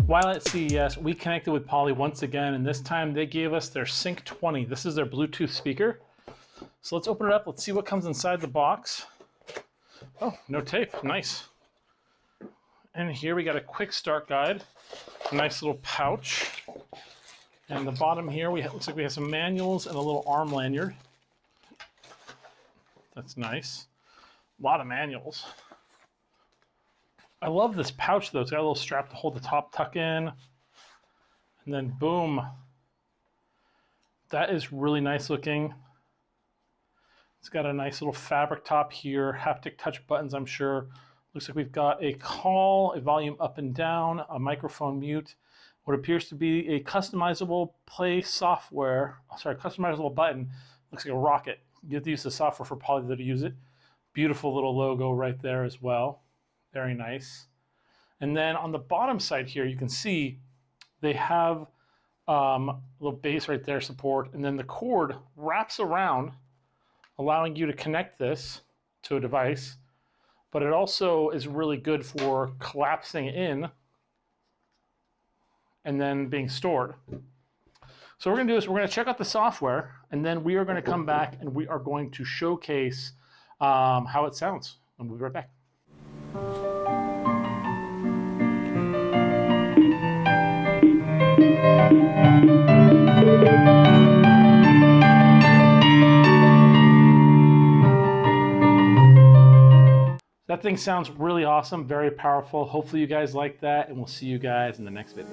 While at CES, we connected with Poly once again, and this time they gave us their Sync 20. This is their Bluetooth speaker. So let's open it up. Let's see what comes inside the box. Oh, no tape. Nice. And here we got a quick start guide. A nice little pouch. And the bottom here, looks like we have some manuals and a little arm lanyard. That's nice. A lot of manuals. I love this pouch though. It's got a little strap to hold the top tuck in. And then boom. That is really nice looking. It's got a nice little fabric top here, haptic touch buttons, I'm sure. Looks like we've got a call, a volume up and down, a microphone mute, what appears to be a customizable customizable button. Looks like a rocket. You have to use the software for Poly to use it. Beautiful little logo right there as well. Very nice. And then on the bottom side here, you can see they have a little base right there, support, and then the cord wraps around, allowing you to connect this to a device, but it also is really good for collapsing in and then being stored. So what we're gonna do is we're gonna check out the software, and then we are gonna come back and we are going to showcase how it sounds. And we'll be right back. That thing sounds really awesome, very powerful. Hopefully you guys like that, and we'll see you guys in the next video.